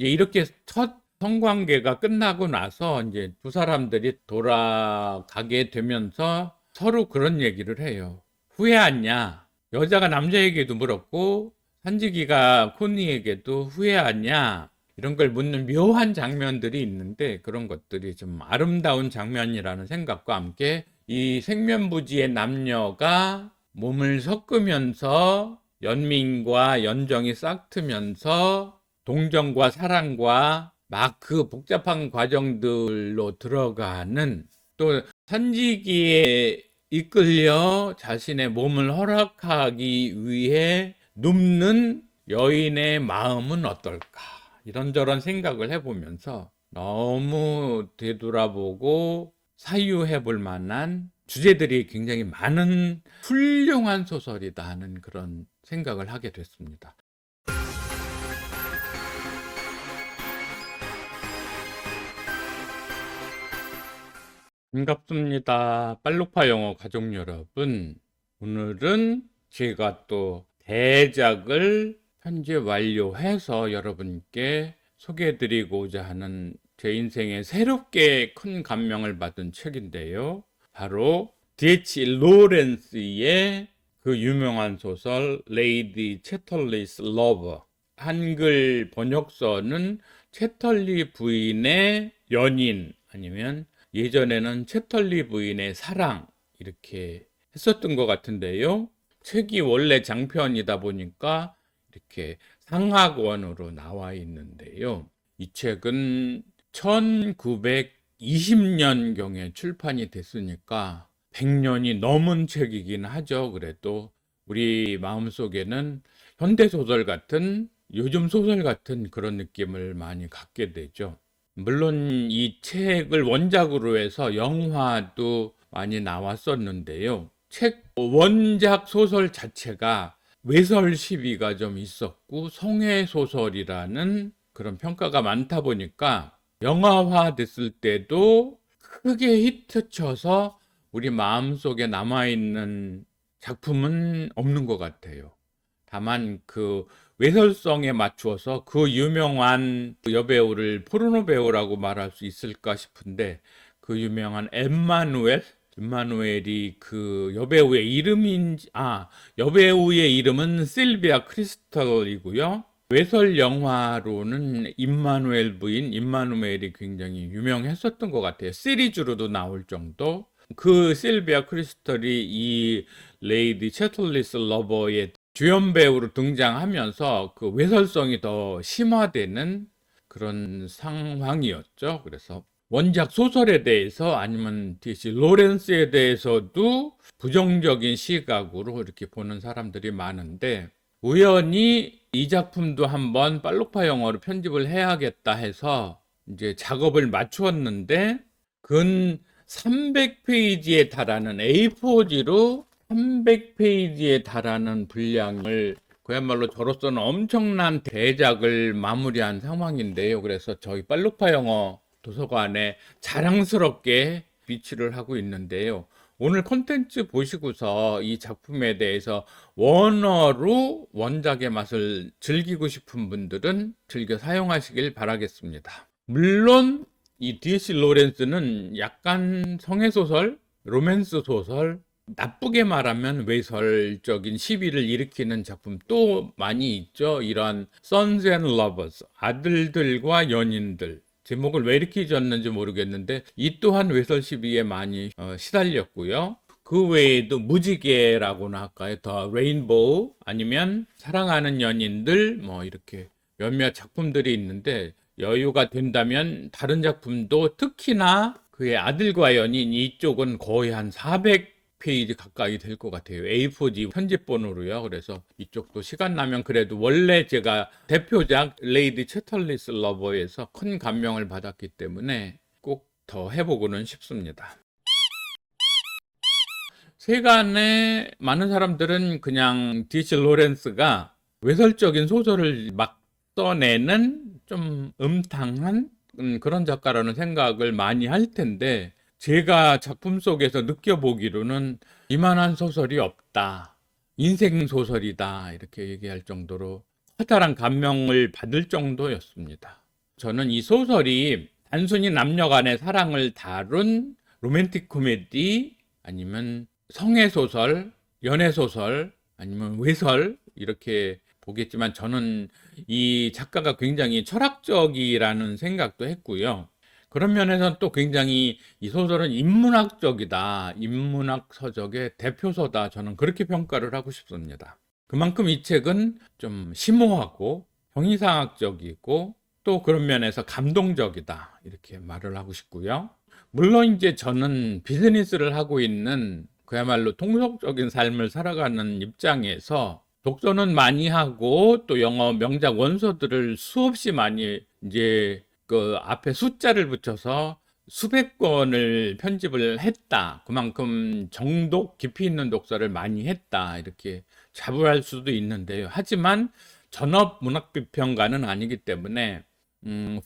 이제 이렇게 첫 성관계가 끝나고 나서 이제 두 사람들이 돌아가게 되면서 서로 그런 얘기를 해요. 후회하냐? 여자가 남자에게도 물었고 한지기가 코니에게도 후회하냐? 이런 걸 묻는 묘한 장면들이 있는데 그런 것들이 좀 아름다운 장면이라는 생각과 함께 이 생면부지의 남녀가 몸을 섞으면서 연민과 연정이 싹트면서 동정과 사랑과 막 그 복잡한 과정들로 들어가는, 또 산지기에 이끌려 자신의 몸을 허락하기 위해 눕는 여인의 마음은 어떨까, 이런저런 생각을 해보면서 너무 되돌아보고 사유해 볼 만한 주제들이 굉장히 많은 훌륭한 소설이다 하는 그런 생각을 하게 됐습니다. 반갑습니다. 빨록파 영어 가족 여러분. 오늘은 제가 또 대작을 현재 완료해서 여러분께 소개해드리고자 하는 제 인생에 새롭게 큰 감명을 받은 책인데요. 바로 D.H. 로렌스의 그 유명한 소설 레이디 채털리스 러버. 한글 번역서는 채털리 부인의 연인, 아니면 예전에는 채털리 부인의 사랑, 이렇게 했었던 것 같은데요. 책이 원래 장편이다 보니까 이렇게 상하권으로 나와 있는데요. 이 책은 1920년경에 출판이 됐으니까 100년이 넘은 책이긴 하죠. 그래도 우리 마음속에는 현대소설 같은, 요즘 소설 같은 그런 느낌을 많이 갖게 되죠. 물론 이 책을 원작으로 해서 영화도 많이 나왔었는데요. 책 원작 소설 자체가 외설 시비가 좀 있었고 성애 소설이라는 그런 평가가 많다 보니까 영화화 됐을 때도 크게 히트쳐서 우리 마음속에 남아있는 작품은 없는 것 같아요. 다만 그 외설성에 맞추어서 그 유명한 여배우를 포르노 배우라고 말할 수 있을까 싶은데, 그 유명한 엠마누엘이 그 여배우의 여배우의 이름은 실비아 크리스털이고요. 외설 영화로는 임마누엘 부인 임마누엘이 굉장히 유명했었던 것 같아요. 시리즈로도 나올 정도. 그 실비아 크리스털이 이 레이디 채틀리스 러버의 주연 배우로 등장하면서 그 외설성이 더 심화되는 그런 상황이었죠. 그래서 원작 소설에 대해서, 아니면 D.C. 로렌스에 대해서도 부정적인 시각으로 이렇게 보는 사람들이 많은데, 우연히 이 작품도 한번 빨록파 영어로 편집을 해야겠다 해서 이제 작업을 마추었는데, 근 300페이지에 달하는 A4지로 300페이지에 달하는 분량을, 그야말로 저로서는 엄청난 대작을 마무리한 상황인데요. 그래서 저희 빨록파 영어 도서관에 자랑스럽게 비치를 하고 있는데요. 오늘 콘텐츠 보시고서 이 작품에 대해서 원어로 원작의 맛을 즐기고 싶은 분들은 즐겨 사용하시길 바라겠습니다. 물론 이 D.C. 로렌스는 약간 성애소설, 로맨스 소설, 나쁘게 말하면 외설적인 시비를 일으키는 작품 또 많이 있죠. 이런 Sons and Lovers, 아들들과 연인들. 제목을 왜 이렇게 지었는지 모르겠는데 이 또한 외설 시비에 많이 시달렸고요. 그 외에도 무지개라고나 할까요? 더 레인보우, 아니면 사랑하는 연인들, 뭐 이렇게 몇몇 작품들이 있는데, 여유가 된다면 다른 작품도, 특히나 그의 아들과 연인, 이쪽은 거의 한 400페이지 가까이 될 것 같아요. A4지 편집본으로요. 그래서 이쪽도 시간 나면, 그래도 원래 제가 대표작 레이디 채털리스 러버에서 큰 감명을 받았기 때문에 꼭 더 해보고는 싶습니다. 세간에 많은 사람들은 그냥 D.C. 로렌스가 외설적인 소설을 막 써내는 좀 음탕한 그런 작가라는 생각을 많이 할 텐데, 제가 작품 속에서 느껴보기로는 이만한 소설이 없다, 인생 소설이다, 이렇게 얘기할 정도로 커다란 감명을 받을 정도였습니다. 저는 이 소설이 단순히 남녀 간의 사랑을 다룬 로맨틱 코미디 아니면 성애소설, 연애소설 아니면 외설 이렇게 보겠지만 저는 이 작가가 굉장히 철학적이라는 생각도 했고요. 그런 면에서는 또 굉장히 이 소설은 인문학적이다. 인문학 서적의 대표서다. 저는 그렇게 평가를 하고 싶습니다. 그만큼 이 책은 좀 심오하고 형이상학적이고 또 그런 면에서 감동적이다. 이렇게 말을 하고 싶고요. 물론 이제 저는 비즈니스를 하고 있는 그야말로 통속적인 삶을 살아가는 입장에서 독서는 많이 하고 또 영어 명작 원서들을 수없이 많이 이제 그 앞에 숫자를 붙여서 수백 권을 편집을 했다. 그만큼 정독 깊이 있는 독서를 많이 했다. 이렇게 자부할 수도 있는데요. 하지만 전업 문학 비평가는 아니기 때문에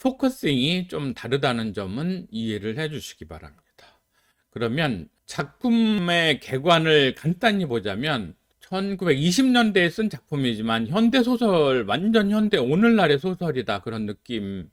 포커싱이 좀 다르다는 점은 이해를 해 주시기 바랍니다. 그러면 작품의 개관을 간단히 보자면 1920년대에 쓴 작품이지만 현대소설, 완전 현대 오늘날의 소설이다. 그런 느낌을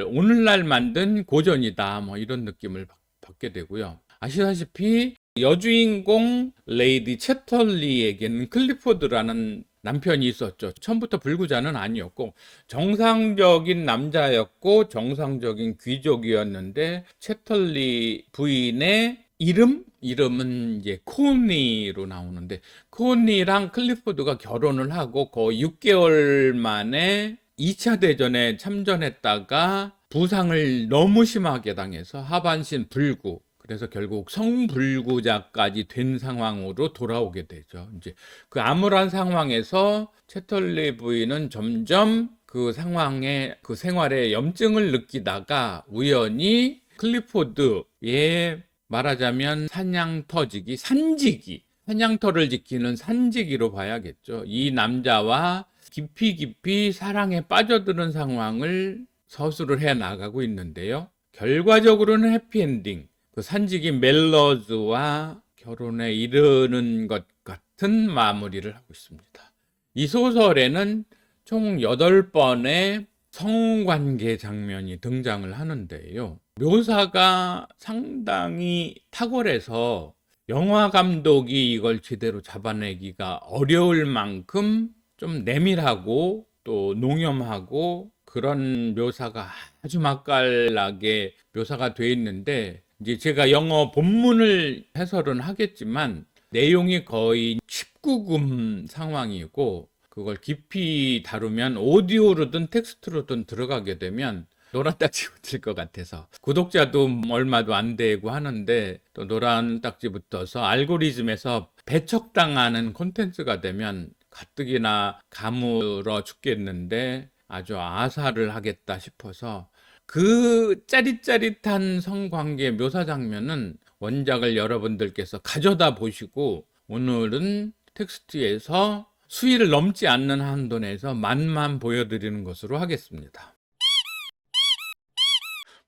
오늘날 만든 고전이다. 뭐 이런 느낌을 받게 되고요. 아시다시피 여주인공 레이디 채털리에게는 클리포드라는 남편이 있었죠. 처음부터 불구자는 아니었고 정상적인 남자였고 정상적인 귀족이었는데 채털리 부인의 이름은 이제 코니로 나오는데 코니랑 클리포드가 결혼을 하고 거의 6개월 만에 2차 대전에 참전했다가 부상을 너무 심하게 당해서 하반신 불구 그래서 결국 성불구자까지 된 상황으로 돌아오게 되죠. 이제 그 암울한 상황에서 채털리 부인은 점점 그 상황에 그 생활에 염증을 느끼다가 우연히 클리포드의 말하자면 사냥터를 지키는 산지기로 봐야겠죠. 이 남자와 깊이 사랑에 빠져드는 상황을 서술을 해 나가고 있는데요. 결과적으로는 해피엔딩. 그 산지기 멜러즈와 결혼에 이르는 것 같은 마무리를 하고 있습니다. 이 소설에는 총 8번의 성관계 장면이 등장을 하는데요. 묘사가 상당히 탁월해서 영화 감독이 이걸 제대로 잡아내기가 어려울 만큼 좀 내밀하고 또 농염하고 그런 묘사가 아주 맛깔나게 묘사가 되어 있는데 이제 제가 영어 본문을 해설은 하겠지만 내용이 거의 19금 상황이고 그걸 깊이 다루면 오디오로든 텍스트로든 들어가게 되면 노란 딱지 붙을 것 같아서 구독자도 얼마도 안 되고 하는데 또 노란 딱지 붙어서 알고리즘에서 배척당하는 콘텐츠가 되면 가뜩이나 가물어 죽겠는데 아주 아사를 하겠다 싶어서 그 짜릿짜릿한 성관계 묘사 장면은 원작을 여러분들께서 가져다 보시고 오늘은 텍스트에서 수위를 넘지 않는 한도 내에서 맛만 보여드리는 것으로 하겠습니다.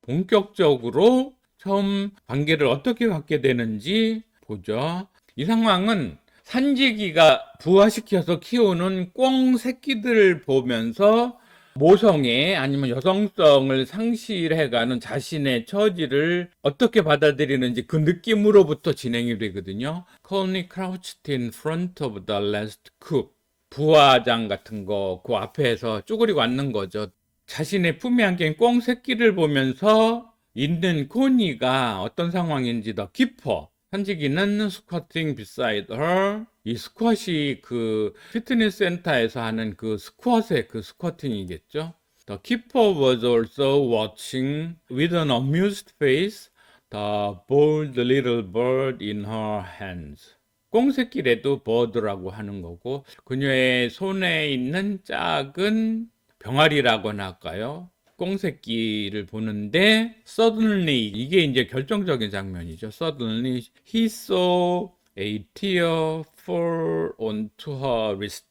본격적으로 처음 관계를 어떻게 갖게 되는지 보죠. 이 상황은 산지기가 부화시켜서 키우는 꿩 새끼들을 보면서 모성애 아니면 여성성을 상실해가는 자신의 처지를 어떻게 받아들이는지 그 느낌으로부터 진행이 되거든요. Connie crouched in front of the last coop. 부화장 같은 거 그 앞에서 쭈그리고 앉는 거죠. 자신의 품에 안긴 꿩 새끼를 보면서 있는 코니가 어떤 상황인지 더 깊어. 산지기는 squatting beside her. 이 스쿼시 그 피트니스 센터에서 하는 그 스쿼트의 그 스쿼팅이겠죠. The keeper was also watching with an amused face the bold little bird in her hands. 꽁새끼래도 bird라고 하는 거고 그녀의 손에 있는 작은 병아리라고나 할까요? 꽁새끼를 보는데 suddenly 이게 이제 결정적인 장면이죠. Suddenly he saw a tear fall onto her wrist.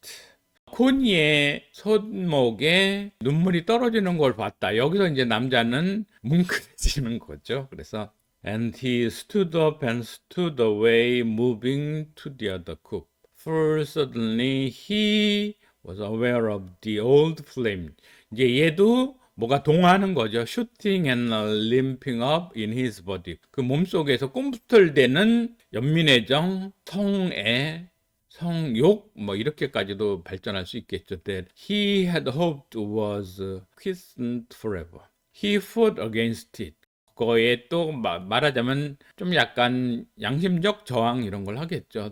코니의 손목에 눈물이 떨어지는 걸 봤다. 여기서 이제 남자는 뭉클해지는 거죠. 그래서 and he stood up and stood away, moving to the other coop. For suddenly he was aware of the old flame. 이제 얘도 뭐가 동하는 거죠. Shooting and limping up in his body. 그 몸속에서 꿈틀대는 연민의 정, 성애, 성욕, 뭐 이렇게까지도 발전할 수 있겠죠. That he had hoped was quiescent forever. He fought against it. 그거에 또 말하자면 좀 약간 양심적 저항 이런 걸 하겠죠.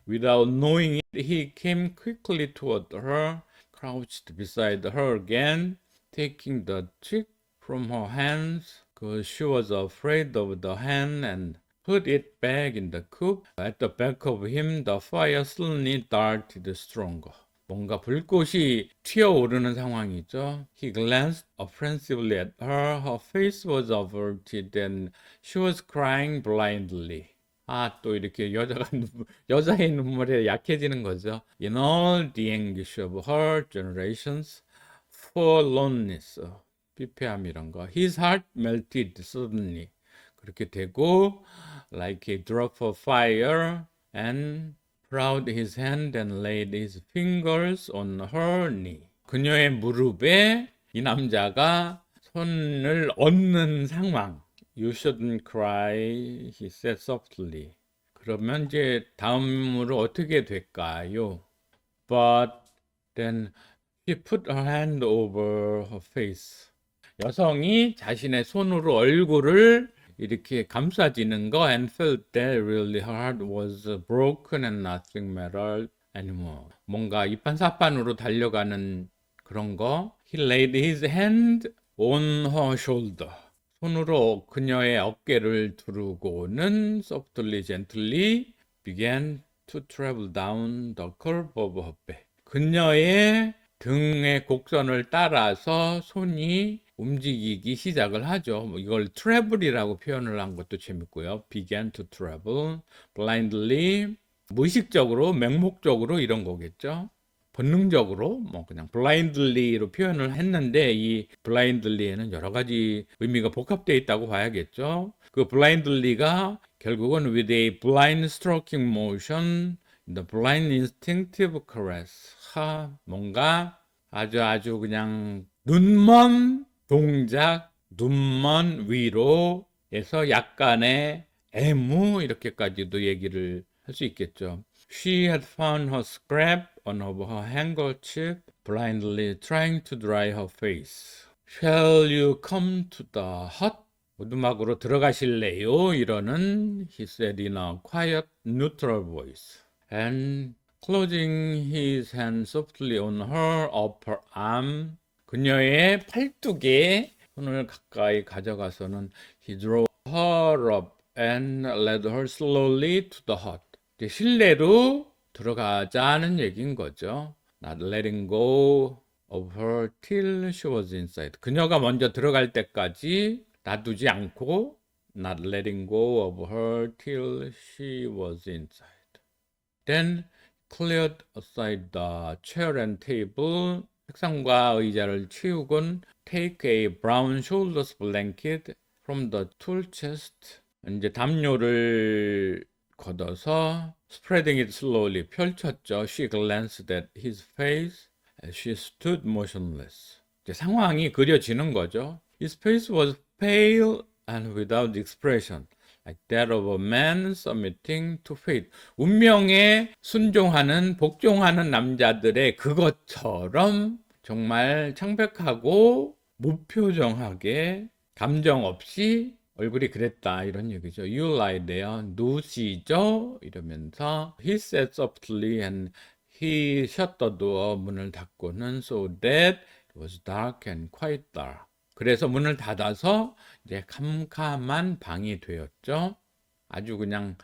Without knowing it, he came quickly toward her, crouched beside her again, taking the chick from her hands, because she was afraid of the hand, and put it back in the coop. At the back of him, the fire suddenly darted stronger. 뭔가 불꽃이 튀어오르는 상황이죠. He glanced offensively at her. Her face was averted and she was crying blindly. 또 이렇게 여자의 눈물에 약해지는 거죠. In all the anguish of her generations, forlornness, 피폐함 이런 거. His heart melted suddenly. 그렇게 되고, like a drop of fire, and proud his hand and laid his fingers on her knee. 그녀의 무릎에 이 남자가 손을 얹는 상황. You shouldn't cry, he said softly. 그러면 이제 다음으로 어떻게 될까요? But then she put her hand over her face. 여성이 자신의 손으로 얼굴을 이렇게 감싸지는 거 and felt that really her heart was broken and nothing mattered anymore. 뭔가 이판사판으로 달려가는 그런 거. He laid his hand on her shoulder. 손으로 그녀의 어깨를 두르고는 softly, gently began to travel down the curve of her back. 그녀의 등의 곡선을 따라서 손이 움직이기 시작을 하죠. 이걸 travel이라고 표현을 한 것도 재밌고요. began to travel blindly, 무의식적으로, 맹목적으로 이런 거겠죠. 본능적으로 뭐 그냥 blindly로 표현을 했는데 이 blindly에는 여러 가지 의미가 복합되어 있다고 봐야겠죠. 그 blindly가 결국은 with a blind stroking motion, the blind instinctive caress. 뭔가 아주 그냥 눈먼 동작, 눈먼 위로에서 약간의 애무 이렇게까지도 얘기를 할 수 있겠죠. She had found her scrap on her handkerchief, blindly trying to dry her face. Shall you come to the hut? 오두막으로 들어가실래요? 이러는 he said in a quiet, neutral voice. And closing his hand softly on her upper arm, 그녀의 팔뚝에 손을 가까이 가져가서는 he drew her up and led her slowly to the hut. 실내로 들어가자는 얘기인 거죠. Not letting go of her till she was inside. 그녀가 먼저 들어갈 때까지 놔두지 않고 not letting go of her till she was inside. Then cleared aside the chair and table. 책상과 의자를 치우곤 take a brown shoulders blanket from the tool chest. 이제 담요를 걷어서 spreading it slowly 펼쳤죠. She glanced at his face as she stood motionless. 이제 상황이 그려지는 거죠. His face was pale and without expression, like that of a man submitting to fate. 운명에 순종하는, 복종하는 남자들의 그것처럼 정말 창백하고 무표정하게 감정 없이 얼굴이 그랬다 이런 얘기죠. You lie there, 누시죠? 이러면서 he said softly and he shut the door, 문을 닫고는 so that it was dark and quite dark. 그래서 문을 닫아서 이제 캄캄한 방이 되었죠. 아주 그냥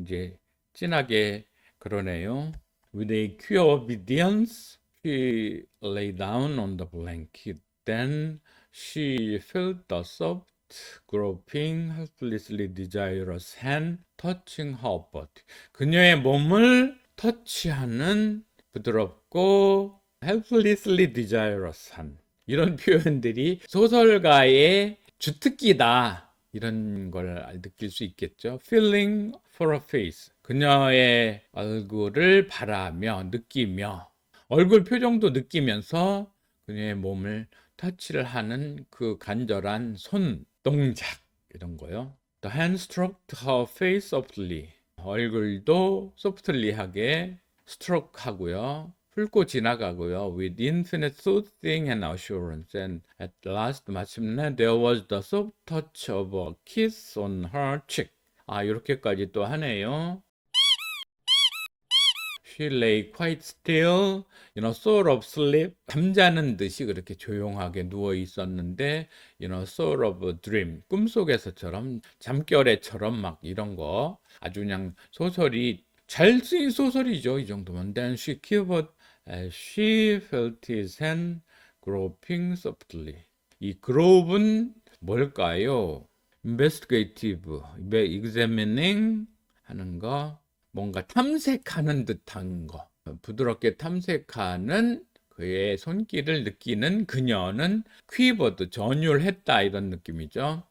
이제 진하게 그러네요. With a queer obedience, she lay down on the blanket. Then she felt the soft, groping, helplessly desirous hand touching her body. 그녀의 몸을 터치하는 부드럽고 helplessly desirous hand. 이런 표현들이 소설가의 주특기다. 이런 걸 느낄 수 있겠죠. Feeling for a face. 그녀의 얼굴을 바라며 느끼며 얼굴 표정도 느끼면서 그녀의 몸을 터치를 하는 그 간절한 손 동작 이런 거요. The hand stroked her face softly. 얼굴도 softly하게 stroke 하고요. 훑고 지나가고요. With infinite soothing and assurance. And at last 마침내 there was the soft touch of a kiss on her cheek. 이렇게까지 또 하네요. She lay quite still, sort of sleep. 잠자는 듯이 그렇게 조용하게 누워 있었는데, sort of a dream. 꿈속에서처럼, 잠결에처럼 막 이런 거. 아주 그냥 소설이, 잘 쓰인 소설이죠. 이 정도면. Then she quivered as she felt his hand groping softly. 이 grop은 뭘까요? investigative, examining 하는 거. 뭔가 탐색하는 듯한 거, 부드럽게 탐색하는 그의 손길을 느끼는 그녀는 퀴버드, 전율했다 이런 느낌이죠.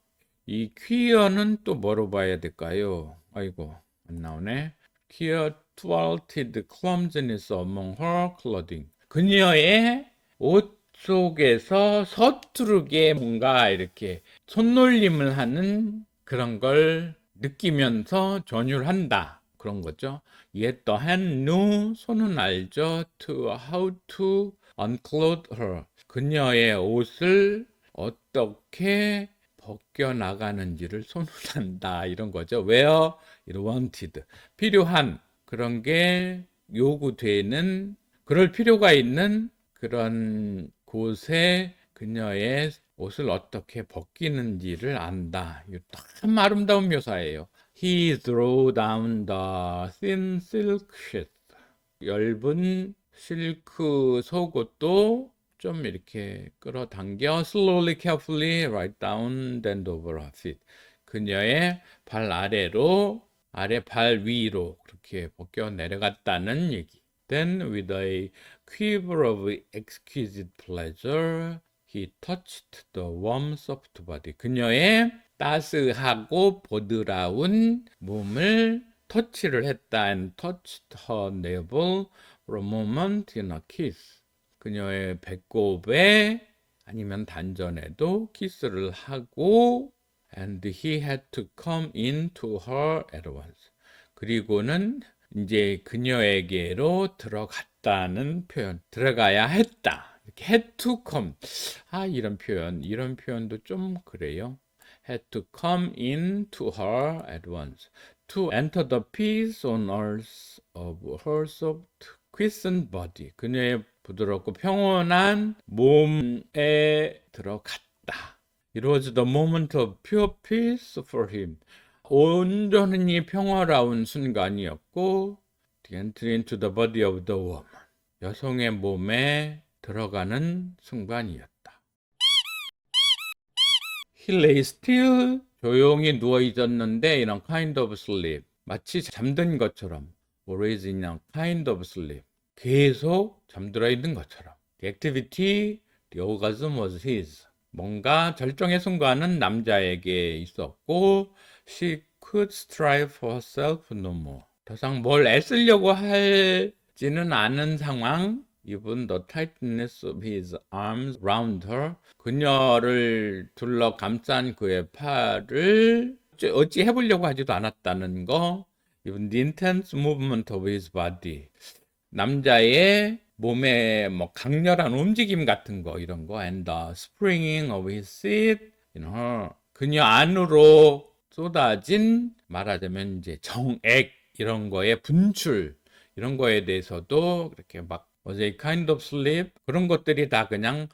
이 퀴어는 또 뭐로 봐야 될까요? 아이고 안 나오네. 퀴어 thwarted clumsiness among her clothing. 그녀의 옷 속에서 서투르게 뭔가 이렇게 손놀림을 하는 그런 걸 느끼면서 전율한다. 그런 거죠. Yet the hand knew, 손은 알죠. How to unclothe her. 그녀의 옷을 어떻게 벗겨나가는지를 손은 안다. 이런 거죠. Where it wanted. 필요한 그런 게 요구되는, 그럴 필요가 있는 그런 곳에 그녀의 옷을 어떻게 벗기는지를 안다. 이거 참 아름다운 묘사예요. He threw down the thin silk sheet. 얇은 실크 속옷도 좀 이렇게 끌어당겨 slowly, carefully, right down, then over her feet. 그녀의 발 아래로, 아래 발 위로 그렇게 벗겨 내려갔다는 얘기. Then with a quiver of exquisite pleasure, he touched the warm, soft body. 그녀의 따스하고 보드라운 몸을 터치를 했다. And touched her navel for a moment in a kiss. 그녀의 배꼽에 아니면 단전에도 키스를 하고 and he had to come into her at once. 그리고는 이제 그녀에게로 들어갔다는 표현, 들어가야 했다. 이렇게 had to come. 이런 표현도 좀 그래요. had to come into her at once. To enter the peace on earth of her soft, quiescent body. 그녀의 부드럽고 평온한 몸에 들어갔다. It was the moment of pure peace for him. 온전히 평화로운 순간이었고, the entry into the body of the woman. 여성의 몸에 들어가는 순간이었다. He lay still. 조용히 누워 있었는데 in a kind of sleep. 마치 잠든 것처럼. Always in a kind of sleep. 계속 잠들어 있는 것처럼. The activity, the orgasm was his. 뭔가 절정의 순간은 남자에게 있었고 she could strive for herself no more. 더 이상 뭘 애쓰려고 하지는 않은 상황. Even the tightness of his arms round her. 그녀를 둘러 감싼 그의 팔을 어찌 해보려고 하지도 않았다는 거. Even the intense movement of his body. 남자의 몸의 강렬한 움직임 같은 거 이런 거 and the springing of his seat in her. 그녀 안으로 쏟아진 말하자면 이제 정액 이런 거의 분출 이런 거에 대해서도 그렇게 막 was a kind of sleep 그런 것들이 다 그냥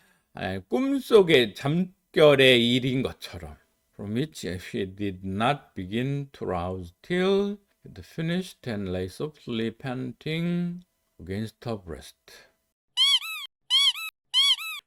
꿈속의 잠결의 일인 것처럼 from which she did not begin to rouse till it finished and lay softly panting against her breast.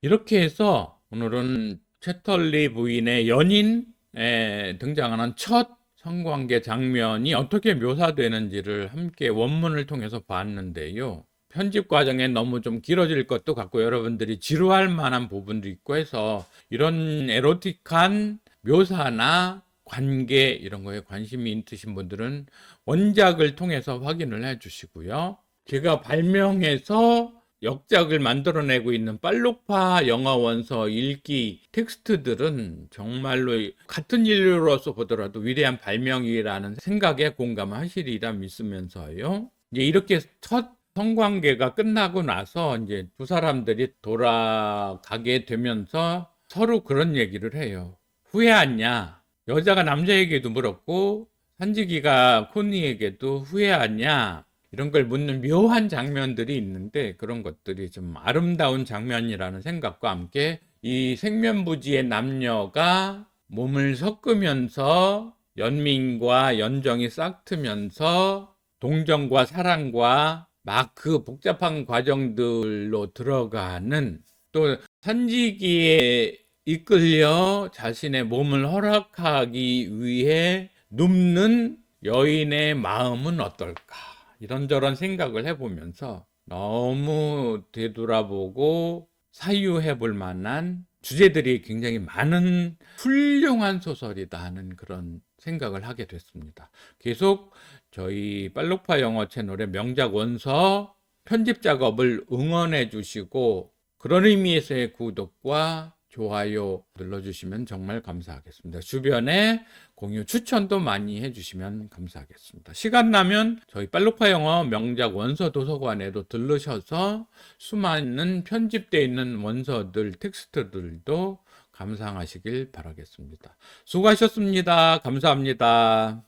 이렇게 해서 오늘은 채털리 부인의 연인에 등장하는 첫 성관계 장면이 어떻게 묘사되는지를 함께 원문을 통해서 봤는데요. 편집 과정에 너무 좀 길어질 것도 같고 여러분들이 지루할 만한 부분도 있고 해서 이런 에로틱한 묘사나 관계 이런 거에 관심이 있으신 분들은 원작을 통해서 확인을 해 주시고요. 제가 발명해서 역작을 만들어내고 있는 빨록파 영어 원서 읽기 텍스트들은 정말로 같은 인류로서 보더라도 위대한 발명이라는 생각에 공감하시리라 믿으면서요. 이제 이렇게 첫 성관계가 끝나고 나서 이제 두 사람들이 돌아가게 되면서 서로 그런 얘기를 해요. 후회하냐? 여자가 남자에게도 물었고 산지기가 코니에게도 후회하냐? 이런 걸 묻는 묘한 장면들이 있는데 그런 것들이 좀 아름다운 장면이라는 생각과 함께 이 생면부지의 남녀가 몸을 섞으면서 연민과 연정이 싹트면서 동정과 사랑과 막 그 복잡한 과정들로 들어가는 또 산지기에 이끌려 자신의 몸을 허락하기 위해 눕는 여인의 마음은 어떨까? 이런저런 생각을 해보면서 너무 되돌아보고 사유해 볼 만한 주제들이 굉장히 많은 훌륭한 소설이다 하는 그런 생각을 하게 됐습니다. 계속 저희 빨록파 영어 채널의 명작 원서 편집 작업을 응원해 주시고 그런 의미에서의 구독과 좋아요 눌러주시면 정말 감사하겠습니다. 주변에 공유 추천도 많이 해주시면 감사하겠습니다. 시간 나면 저희 빨록파 영어 명작 원서 도서관에도 들르셔서 수많은 편집되어 있는 원서들 텍스트들도 감상하시길 바라겠습니다. 수고하셨습니다. 감사합니다.